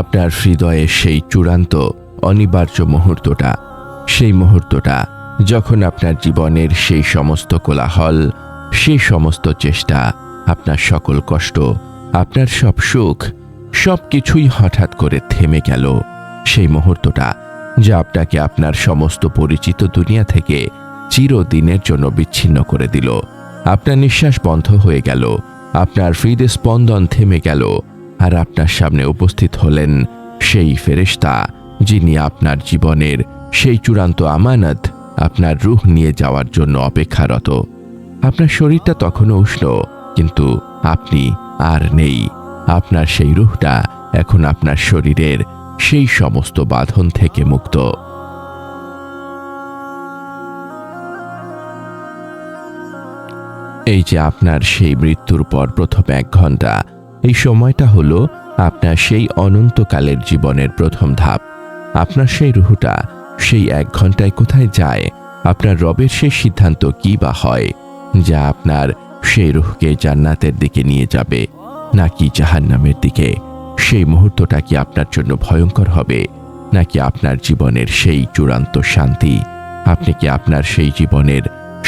আপনার হৃদয়ের সেই চূড়ান্ত অনিবার্য মুহূর্তটা, সেই মুহূর্তটা যখন আপনার জীবনের সেই সমস্ত কোলাহল, সেই সমস্ত চেষ্টা, আপনার সকল কষ্ট, আপনার সব সুখ, সব কিছুই হঠাৎ করে থেমে গেল। সেই মুহূর্তটা যা আপনাকে আপনার সমস্ত পরিচিত দুনিয়া থেকে চিরদিনের জন্য বিচ্ছিন্ন করে দিল। আপনার নিঃশ্বাস বন্ধ হয়ে গেল, আপনার হৃদস্পন্দন থেমে গেল, আর আপনার সামনে উপস্থিত হলেন সেই ফেরেশতা যিনি আপনার জীবনের সেই চূড়ান্ত আমানত, আপনার রূহ নিয়ে যাওয়ার জন্য অপেক্ষারত। আপনার শরীরটা তখনও উষ্ণ, কিন্তু আপনি আর নেই। আপনার সেই রূহটা এখন আপনার শরীরের সেই সমস্ত বাঁধন থেকে মুক্ত। এই যে আপনার সেই মৃত্যুর পর প্রথম 1 ঘন্টা, এই সময়টা হলো আপনার সেই অনন্তকালের জীবনের প্রথম ধাপ। আপনার সেই রুহটা সেই 1 ঘন্টায় কোথায় যায়, আপনার রবের সেই সিদ্ধান্ত কি বা হয়, যা আপনার সেই রুহকে জান্নাতের দিকে নিয়ে যাবে নাকি জাহান্নামের দিকে? সেই মুহূর্তটা কি আপনার জন্য ভয়ঙ্কর হবে, নাকি আপনার জীবনের সেই চূড়ান্ত শান্তি? আপনি কি আপনার সেই জীবনের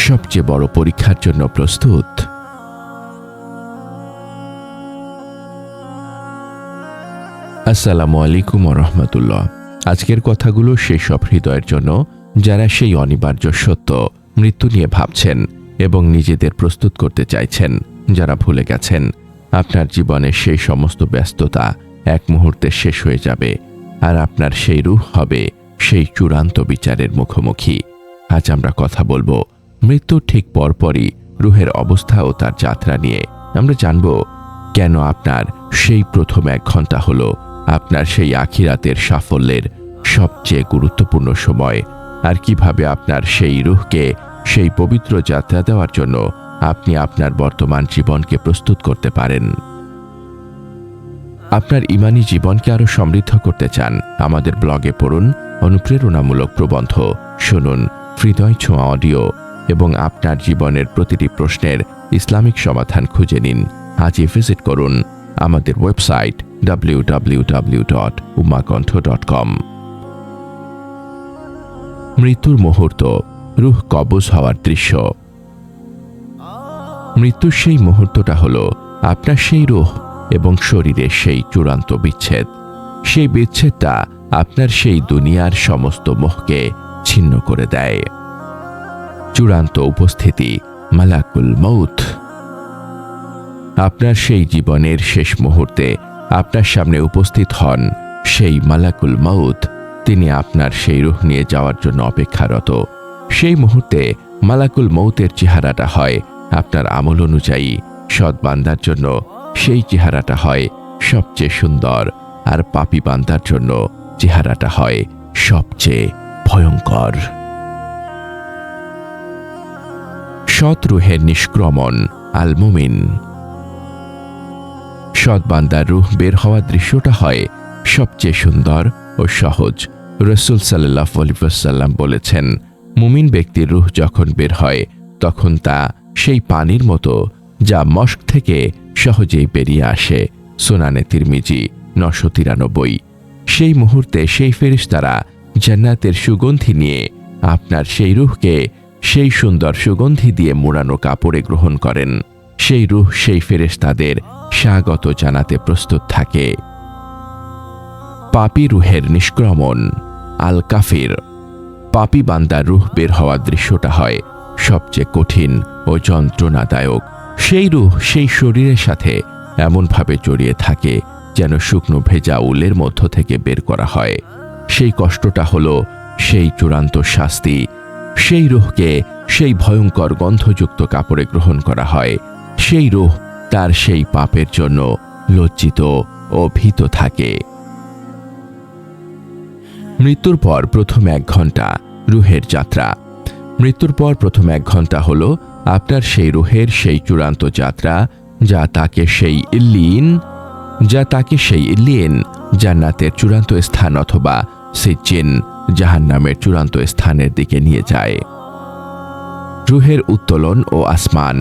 সবচেয়ে বড় পরীক্ষার জন্য প্রস্তুত? আসসালামু আলাইকুম ওয়া রাহমাতুল্লাহ। আজকের কথাগুলো সেই সব হৃদয়ের জন্য যারা সেই অনিবার্য সত্য মৃত্যু নিয়ে ভাবছেন এবং নিজেদের প্রস্তুত করতে চাইছেন, যারা ভুলে গেছেন আপনার জীবনের সেই সমস্ত ব্যস্ততা এক মুহূর্তে শেষ হয়ে যাবে, আর আপনার সেই রূহ হবে সেই চূড়ান্ত বিচারের মুখোমুখি। আজ আমরা কথা বলবো মৃত্যুর ঠিক পরপরই রূহের অবস্থা ও তার যাত্রা নিয়ে। আমরা জানব কেন আপনার সেই প্রথম 1 ঘন্টা হলো আপনার সেই আখিরাতের সাফল্যের সবচেয়ে গুরুত্বপূর্ণ সময়, আর কিভাবে আপনার সেই রূহকে সেই পবিত্র যাত্রা দেওয়ার জন্য আপনি আপনার বর্তমান জীবনকে প্রস্তুত করতে পারেন। আপনার ঈমানি জীবনকে আরো সমৃদ্ধ করতে চান? আমাদের ব্লগে পড়ুন অনুপ্রেরণামূলক প্রবন্ধ, শুনুন হৃদয় ছোঁয়া অডিও এবং আপনার জীবনের প্রতিটি প্রশ্নের ইসলামিক সমাধান খুঁজে নিন। আজই ভিজিট করুন আমাদের ওয়েবসাইট www.ummakantha.com। মৃত্যুর মুহূর্ত, রূহ কবজ হওয়ার দৃশ্য। মৃত্যুর সেই মুহূর্তটা হলো আপনার সেই রূহ এবং শরীরের সেই চূড়ান্ত বিচ্ছেদ। সেই বিচ্ছেদটা আপনার সেই দুনিয়ার সমস্ত মোহকে ছিন্ন করে দেয়। চূড়ান্ত উপস্থিতি মালাকুল মউত। আপনার সেই জীবনের শেষ মুহূর্তে আপনার সামনে উপস্থিত হন সেই মালাকুল মউত। তিনি আপনার সেই রূহ নিয়ে যাওয়ার জন্য অপেক্ষারত। সেই মুহূর্তে মালাকুল মউতের চেহারাটা হয় আপনার আমল অনুযায়ী সৎ বান্দার জন্য সেই চেহারাটা হয় সবচেয়ে সুন্দর, আর পাপী বান্দার জন্য চেহারাটা হয় সবচেয়ে ভয়ঙ্কর। সৎ রূহের নিষ্ক্রমণ, আল মুমিন। সৎ বান্দার রূহ বের হওয়ার দৃশ্যটা হয় সবচেয়ে সুন্দর ও সহজ। রাসূল সাল্লাল্লাহু আলাইহি ওয়াসাল্লাম বলেছেন, মুমিন ব্যক্তির রূহ যখন বের হয় তখন তা সেই পানির মতো যা মস্ক থেকে সহজেই বেরিয়ে আসে। সুনানে তিরমিজি 993। সেই মুহূর্তে সেই ফেরেশতারা জান্নাতের সুগন্ধি নিয়ে আপনার সেই রূহকে সেই সুন্দর সুগন্ধি দিয়ে মোড়ানো কাপড়ে গ্রহণ করেন। সেই রূহ সেই ফেরেশতাদের স্বাগত জানাতে প্রস্তুত থাকে। পাপী রূহের নিষ্ক্রমণ, আল কাফির। পাপী বান্দার রূহ বের হওয়ার দৃশ্যটা হয় সবচেয়ে কঠিন ও যন্ত্রণাদায়ক। সেই রূহ সেই শরীরের সাথে এমনভাবে জড়িয়ে থাকে যেন শুকনো ভেজা উলের মধ্য থেকে বের করা হয়। সেই কষ্টটা হলো সেই চূড়ান্ত শাস্তি। সেই রূহকে সেই ভয়ঙ্কর গন্ধযুক্ত কাপড়ে গ্রহণ করা হয়। সেই রূহ তার সেই পাপের জন্য লজ্জিত ও ভীত থাকে। মৃত্যুর পর প্রথম 1 ঘন্টা, রূহের যাত্রা। মৃত্যুর পর প্রথম 1 ঘন্টা হলো আপনার সেই রূহের সেই চূড়ান্ত যাত্রা, যা তাকে সেই ইল্লিয়িন জান্নাতের চূড়ান্ত স্থান অথবা সিজ্জিন জাহান্নামের চূড়ান্ত স্থানের দিকে নিয়ে যায়। রূহের উত্তোলন ও আসমান।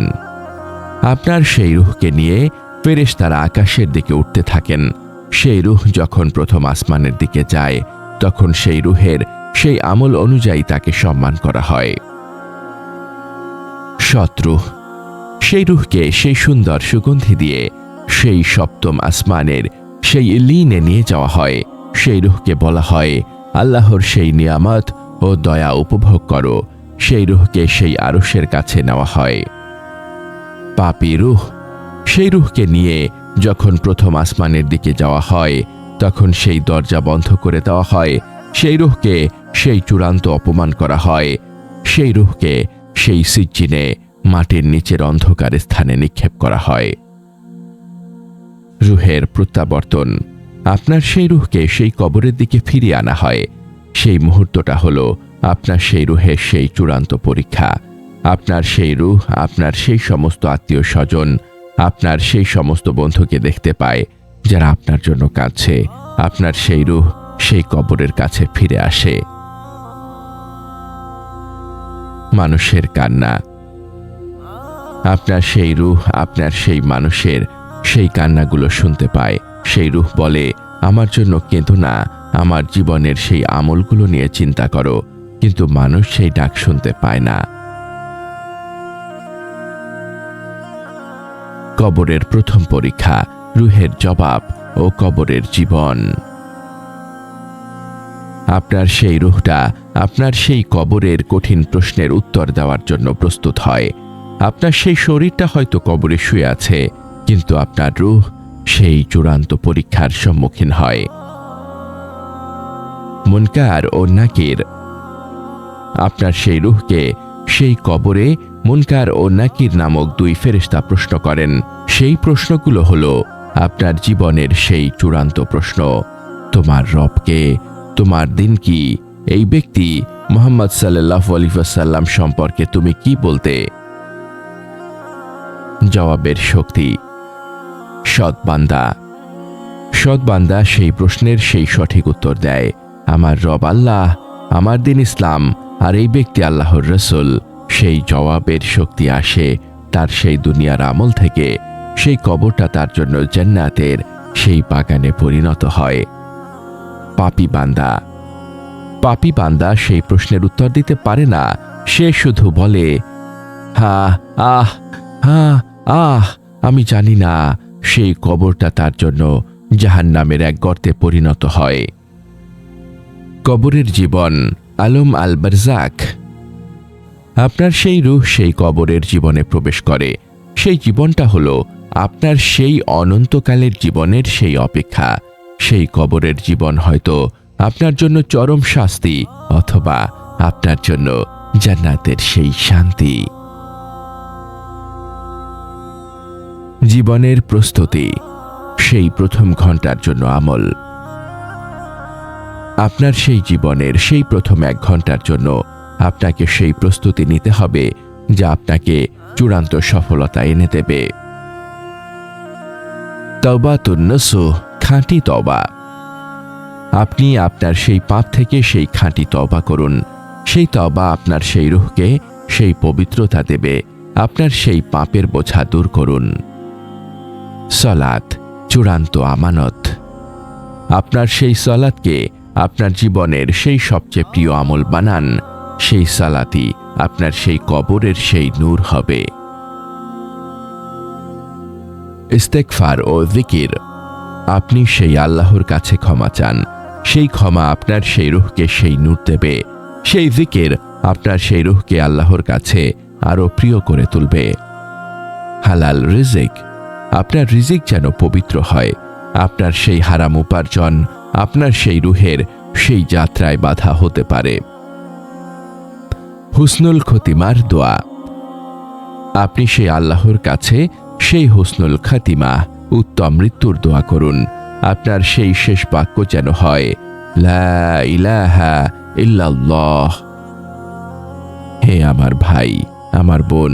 আপনার সেই রূহকে নিয়ে ফেরেশতারা আকাশের দিকে উঠতে থাকেন। সেই রূহ যখন প্রথম আসমানের দিকে যায় তখন সেই রূহের সেই আমল অনুযায়ী তাকে সম্মান করা হয়। সৎ রূহ, সেই রূহকে সেই সুন্দর সুগন্ধি দিয়ে সেই সপ্তম আসমানের সেই ইল্লিনে নিয়ে যাওয়া হয়। সেই রূহকে বলা হয় আল্লাহর সেই নিয়ামত ও দয়া উপভোগ করো। সেই রূহকে সেই আরশের কাছে নেওয়া হয়। পাপী রূহ, সেই রূহকে নিয়ে যখন প্রথম আসমানের দিকে যাওয়া হয় তখন সেই দরজা বন্ধ করে দেওয়া হয়। সেই রূহকে সেই চূড়ান্ত অপমান করা হয়। সেই রূহকে সেই সিজ্জিনে মাটির নিচের অন্ধকার স্থানে নিক্ষেপ করা হয়। রূহের প্রত্যাবর্তন, আপনার সেই রূহকে সেই কবরের দিকে ফিরিয়ে আনা হয়। সেই মুহূর্তটা হলো আপনার সেই রূহের সেই চূড়ান্ত পরীক্ষা। আপনার সেই রূহ আপনার সেই সমস্ত আত্মীয় স্বজন, আপনার সেই সমস্ত বন্ধুকে দেখতে পায় যারা আপনার জন্য কাঁদছে। আপনার সেই রূহ সেই কবরের কাছে ফিরে আসে। মানুষের কান্না, আপনার সেই রূহ আপনার সেই মানুষের সেই কান্নাগুলো শুনতে পায়। সেই রূহ বলে, আমার জন্য কেঁদো না, আমার জীবনের সেই আমলগুলো নিয়ে চিন্তা করো। কিন্তু মানুষ সেই ডাক শুনতে পায় না। কবরের প্রথম পরীক্ষা, রূহের জবাব ও কবরের জীবন। আপনার সেই রূহটা আপনার সেই কবরের কঠিন প্রশ্নের উত্তর দেওয়ার জন্য প্রস্তুত হয়। আপনার সেই শরীরটা হয়তো কবরে শুয়ে আছে, কিন্তু আপনার রূহ সেই চূড়ান্ত পরীক্ষার সম্মুখীন হয়। মুনকার ও নাকির, আপনার সেই রূহকে সেই কবরে মুনকার ও নাকির নামক দুই ফেরেশতা প্রশ্ন করেন। সেই প্রশ্নগুলো হলো আপনার জীবনের সেই চূড়ান্ত প্রশ্ন। তোমার রবকে, তোমার দিন কি, এই ব্যক্তি মুহাম্মদ সাল্লাল্লাহু আলাইহি ওয়াসাল্লাম সম্পর্কে তুমি কি বলতে? জবাবের শক্তি। সৎ বান্দা, সৎ বান্দা সেই প্রশ্নের সেই সঠিক উত্তর দেয়, আমার রব আল্লাহ, আমার দিন ইসলাম, আর এই ব্যক্তি আল্লাহর রসুল। সেই জবাবের শক্তি আসে তার সেই দুনিয়ার আমল থেকে। সেই কবরটা তার জন্য জান্নাতের সেই বাগানে পরিণত হয়। পাপী বান্দা, পাপী বান্দা সেই প্রশ্নের উত্তর দিতে পারে না। সে শুধু বলে, আমি জানি না। সেই কবরটা তার জন্য জাহান্নামের এক গর্তে পরিণত হয়। কবরের জীবন, আলম আল বারজাক, আপনার সেই রূহ সেই কবরের জীবনে প্রবেশ করে। সেই জীবনটা হলো আপনার সেই অনন্তকালের জীবনের সেই অপেক্ষা। সেই কবরের জীবন হয়তো আপনার জন্য চরম শাস্তি, অথবা আপনার জন্য জান্নাতের সেই শান্তি। জীবনের প্রস্তুতি, সেই প্রথম ঘন্টার জন্য আমল। আপনার সেই জীবনের সেই প্রথম 1 ঘন্টার জন্য আপনাকে সেই প্রস্তুতি নিতে হবে যা আপনাকে চূড়ান্ত সফলতা এনে দেবে। তওবাতুন নসুহ, খাঁটি তওবা। আপনি আপনার সেই পাপ থেকে সেই খাঁটি তওবা করুন। সেই তওবা আপনার সেই রূহকে সেই পবিত্রতা দেবে। আপনার সেই পাপের বোঝা দূর করুন। সালাত, চূড়ান্ত আমানত। আপনার সেই সালাতকে আপনার জীবনের সেই সবচেয়ে প্রিয় আমল বানান। সেই সালাতই আপনার সেই কবরের সেই নূর হবে। ইস্তেগফার ও জিকির, আপনি সেই আল্লাহর কাছে ক্ষমা চান। সেই ক্ষমা আপনার সেই রূহকে সেই নূর দেবে। সেই জিকির আপনার সেই রূহকে আল্লাহর কাছে আরো প্রিয় করে তুলবে। হালাল রিজিক, আপনার রিজিক যেন পবিত্র হয়। আপনার সেই হারাম উপার্জন আপনার সেই রূহের সেই যাত্রায় বাধা হতে পারে। হুসনুল খতিমার দোয়া, আপনি সেই আল্লাহর কাছে সেই হুসনুল খাতিমা উত্তম মৃত্যুর দোয়া করুন। আপনার সেই শেষ বাক্য যেন হয়, লা ইলাহা ইল্লাল্লাহ। হে আমার ভাই, আমার বোন,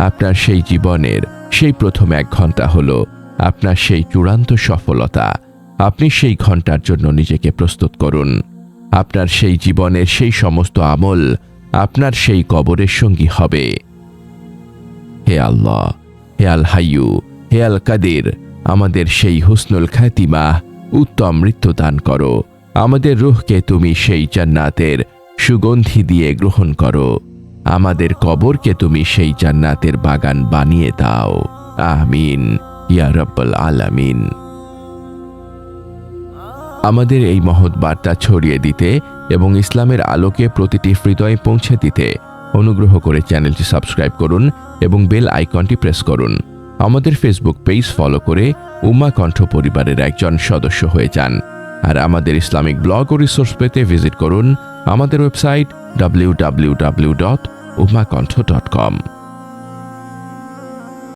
আপনার সেই জীবনের সেই প্রথম 1 ঘন্টা হলো আপনার সেই চূড়ান্ত সফলতা। আপনি সেই ঘন্টার জন্য নিজেকে প্রস্তুত করুন। আপনার সেই জীবনের সেই সমস্ত আমল আপনার সেই কবরের সঙ্গী হবে। হে আল্লাহ, হে আল হাইয়ু, হে আল কাদির, আমাদের সেই হুসনুল খাতিমা উত্তম মৃত্যু দান করো। আমাদের রূহকে তুমি সেই জান্নাতের সুগন্ধি দিয়ে গ্রহণ করো। আমাদের কবরকে তুমি সেই জান্নাতের বাগান বানিয়ে দাও। আমিন ইয়া রাব্বাল আলামিন। আমাদের এই মহৎ বার্তা ছড়িয়ে দিতে এবং ইসলামের আলোকে প্রতিটি হৃদয়ে পৌঁছে দিতে অনুগ্রহ করে চ্যানেলটি সাবস্ক্রাইব করুন এবং বেল আইকনটি প্রেস করুন। আমাদের ফেসবুক পেজ ফলো করে উম্মাহ কণ্ঠ পরিবারের একজন সদস্য হয়ে যান। আর আমাদের ইসলামিক ব্লগ ও রিসোর্স পেতে ভিজিট করুন আমাদের ওয়েবসাইট www.ummahkontho.com।